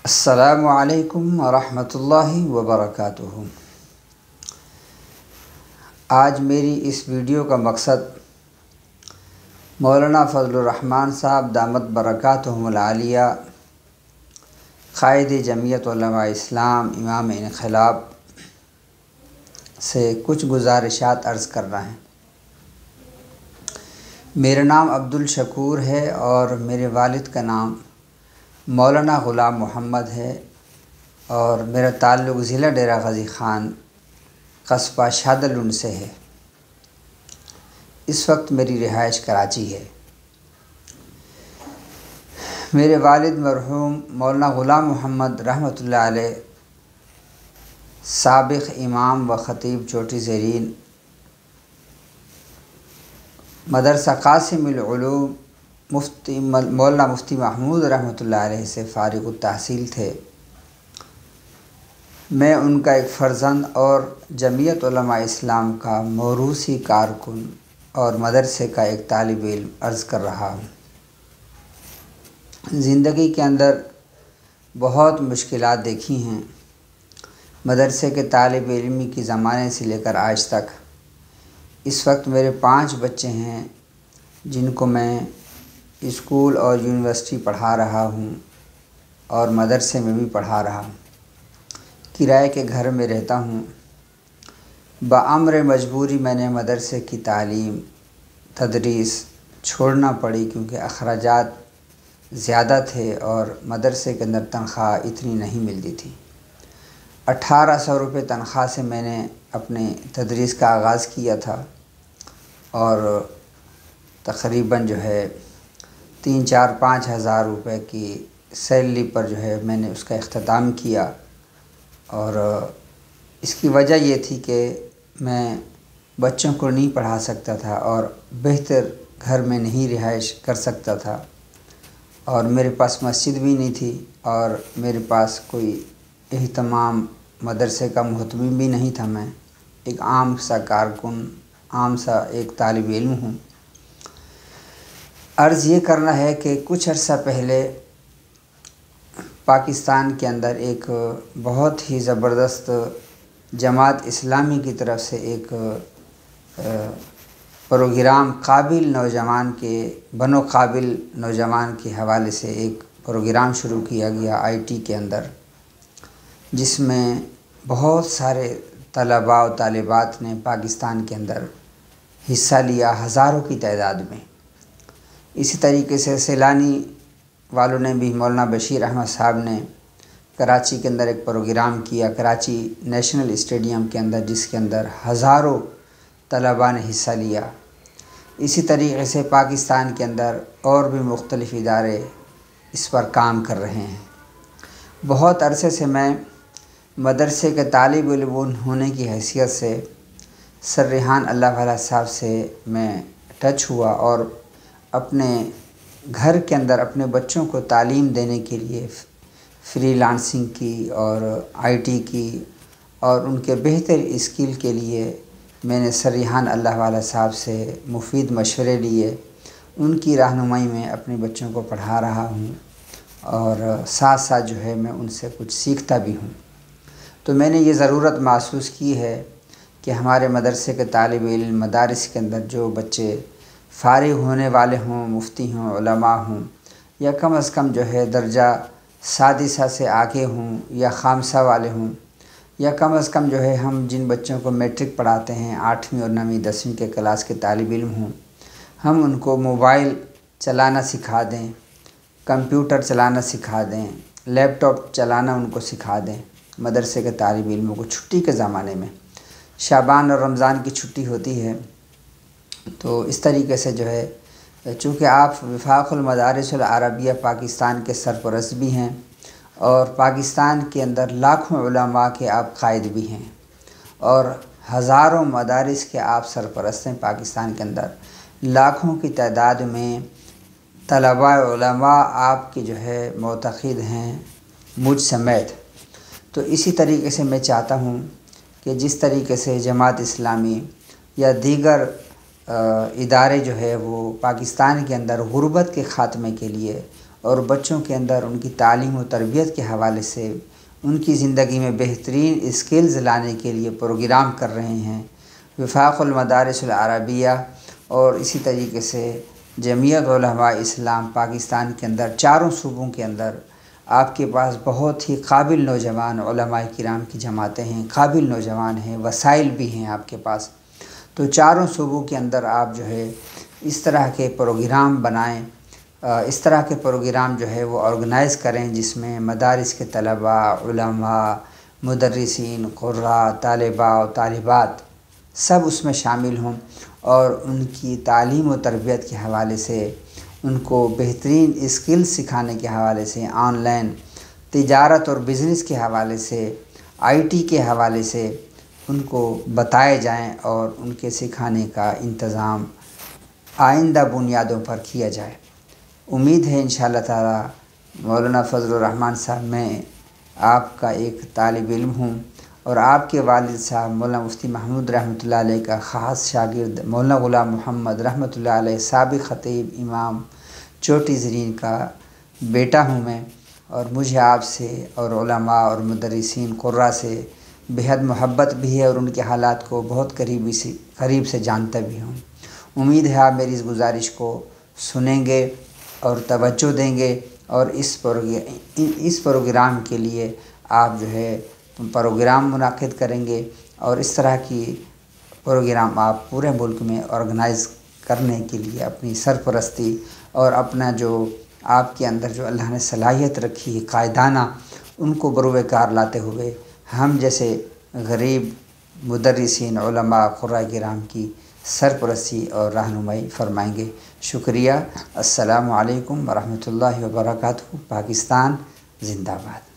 السلام علیکم ورحمۃ اللہ وبرکاتہ۔ آج میری اس ویڈیو کا مقصد مولانا فضل الرحمن صاحب دامت برکاتہم العالیہ، قائد جمعیت علماء اسلام، امام انقلاب سے کچھ گزارشات عرض کرنا ہے۔ میرا نام عبدالشکور ہے اور میرے والد کا نام مولانا غلام محمد ہے اور میرا تعلق ضلع ڈیرہ غازی خان قصبہ شادلون سے ہے۔ اس وقت میری رہائش کراچی ہے۔ میرے والد مرحوم مولانا غلام محمد رحمۃ اللہ علیہ سابق امام و خطیب چوٹی زیرین مدرسہ قاسم العلوم مولانا مفتی محمود رحمۃ اللہ علیہ سے فارغ التحصیل تھے۔ میں ان کا ایک فرزند اور جمعیت علماء اسلام کا موروثی کارکن اور مدرسے کا ایک طالب علم عرض کر رہا ہوں۔ زندگی کے اندر بہت مشکلات دیکھی ہیں۔ مدرسے کے طالب علمی کی زمانے سے لے کر آج تک اس وقت میرے 5 بچے ہیں جن کو میں اسکول اور یونیورسٹی پڑھا رہا ہوں اور مدرسے میں بھی پڑھا رہا ہوں۔ کرائے کے گھر میں رہتا ہوں۔ بامر مجبوری میں نے مدرسے کی تعلیم تدریس چھوڑنا پڑی کیونکہ اخراجات زیادہ تھے اور مدرسے کے اندر تنخواہ اتنی نہیں ملتی تھی۔ 1800 روپے تنخواہ سے میں نے اپنے تدریس کا آغاز کیا تھا اور تقریباً 3-4-5 ہزار روپے کی سیلری پر میں نے اس کا اختتام کیا، اور اس کی وجہ یہ تھی کہ میں بچوں کو نہیں پڑھا سکتا تھا اور بہتر گھر میں نہیں رہائش کر سکتا تھا، اور میرے پاس مسجد بھی نہیں تھی اور میرے پاس کوئی اہتمام مدرسے کا محتمم بھی نہیں تھا۔ میں ایک عام سا کارکن، عام سا ایک طالب علم ہوں۔ عرض یہ کرنا ہے کہ کچھ عرصہ پہلے پاکستان کے اندر ایک بہت ہی زبردست جماعت اسلامی کی طرف سے ایک پروگرام قابل نوجوان کے بنو قابل نوجوان کے حوالے سے ایک پروگرام شروع کیا گیا IT کے اندر، جس میں بہت سارے طلباء و طالبات نے پاکستان کے اندر حصہ لیا، ہزاروں کی تعداد میں۔ اسی طریقے سے سیلانی والوں نے بھی، مولانا بشیر احمد صاحب نے کراچی کے اندر ایک پروگرام کیا، کراچی نیشنل اسٹیڈیم کے اندر، جس کے اندر ہزاروں طلباء نے حصہ لیا۔ اسی طریقے سے پاکستان کے اندر اور بھی مختلف ادارے اس پر کام کر رہے ہیں۔ بہت عرصے سے میں مدرسے کے طالب علم ہونے کی حیثیت سے سر ریحان اللہ والا صاحب سے میں ٹچ ہوا اور اپنے گھر کے اندر اپنے بچوں کو تعلیم دینے کے لیے فری لانسنگ کی اور IT کی اور ان کے بہتر اسکل کے لیے میں نے سر ریحان اللہ والا صاحب سے مفید مشورے لیے۔ ان کی رہنمائی میں اپنے بچوں کو پڑھا رہا ہوں اور ساتھ ساتھ میں ان سے کچھ سیکھتا بھی ہوں۔ تو میں نے یہ ضرورت محسوس کی ہے کہ ہمارے مدرسے کے طالب علم، مدارس کے اندر جو بچے فارغ ہونے والے ہوں، مفتی ہوں، علماء ہوں، یا کم از کم درجہ سادسہ سے آگے ہوں یا خامسہ والے ہوں، یا کم از کم ہم جن بچوں کو میٹرک پڑھاتے ہیں، 8ویں اور 9ویں 10ویں کے کلاس کے طالب علم ہوں، ہم ان کو موبائل چلانا سکھا دیں، کمپیوٹر چلانا سکھا دیں، لیپ ٹاپ چلانا ان کو سکھا دیں۔ مدرسے کے طالب علموں کو چھٹی کے زمانے میں شعبان اور رمضان کی چھٹی ہوتی ہے، تو اس طریقے سے چونکہ آپ وفاق المدارس العربیہ پاکستان کے سرپرست بھی ہیں اور پاکستان کے اندر لاکھوں علماء کے آپ قائد بھی ہیں اور ہزاروں مدارس کے آپ سرپرست ہیں۔ پاکستان کے اندر لاکھوں کی تعداد میں طلباء علماء آپ کے معتقد ہیں، مجھ سمیت۔ تو اسی طریقے سے میں چاہتا ہوں کہ جس طریقے سے جماعت اسلامی یا دیگر ادارے وہ پاکستان کے اندر غربت کے خاتمے کے لیے اور بچوں کے اندر ان کی تعلیم و تربیت کے حوالے سے ان کی زندگی میں بہترین اسکلز لانے کے لیے پروگرام کر رہے ہیں۔ وفاق المدارس العربیہ اور اسی طریقے سے جمعیت علماء اسلام پاکستان کے اندر چاروں صوبوں کے اندر آپ کے پاس بہت ہی قابل نوجوان علماء کرام کی جماعتیں ہیں، قابل نوجوان ہیں، وسائل بھی ہیں آپ کے پاس۔ تو چاروں صوبوں کے اندر آپ جو ہے اس طرح کے پروگرام بنائیں، اس طرح کے پروگرام جو ہے وہ آرگنائز کریں جس میں مدارس کے طلباء، علماء، مدرسین، قراء، طالبہ و طالبات سب اس میں شامل ہوں، اور ان کی تعلیم و تربیت کے حوالے سے ان کو بہترین اسکل سکھانے کے حوالے سے، آن لائن تجارت اور بزنس کے حوالے سے، آئی ٹی کے حوالے سے ان کو بتائے جائیں اور ان کے سکھانے کا انتظام آئندہ بنیادوں پر کیا جائے۔ امید ہے انشاءاللہ تعالی مولانا فضل الرحمن صاحب میں آپ کا ایک طالب علم ہوں، اور آپ کے والد صاحب مولانا مفتی محمود رحمۃ اللہ علیہ کا خاص شاگرد مولانا غلام محمد رحمۃ اللہ علیہ سابق خطیب امام چوٹی زرین کا بیٹا ہوں میں، اور مجھے آپ سے اور علماء اور مدرسین قراء سے بہت محبت بھی ہے، اور ان کے حالات کو بہت قریب سے جانتا بھی ہوں۔ امید ہے آپ میری اس گزارش کو سنیں گے اور توجہ دیں گے، اور اس پروگرام کے لیے آپ جو ہے پروگرام منعقد کریں گے، اور اس طرح کی پروگرام آپ پورے ملک میں آرگنائز کرنے کے لیے اپنی سرپرستی اور اپنا جو آپ کے اندر جو اللہ نے صلاحیت رکھی ہے قائدانہ، ان کو بروئے کار لاتے ہوئے ہم جیسے غریب مدرسین، علماء، قراء کرام کی سرپرستی اور رہنمائی فرمائیں گے۔ شکریہ۔ السلام علیکم ورحمۃ اللہ وبرکاتہ۔ پاکستان زندہ باد۔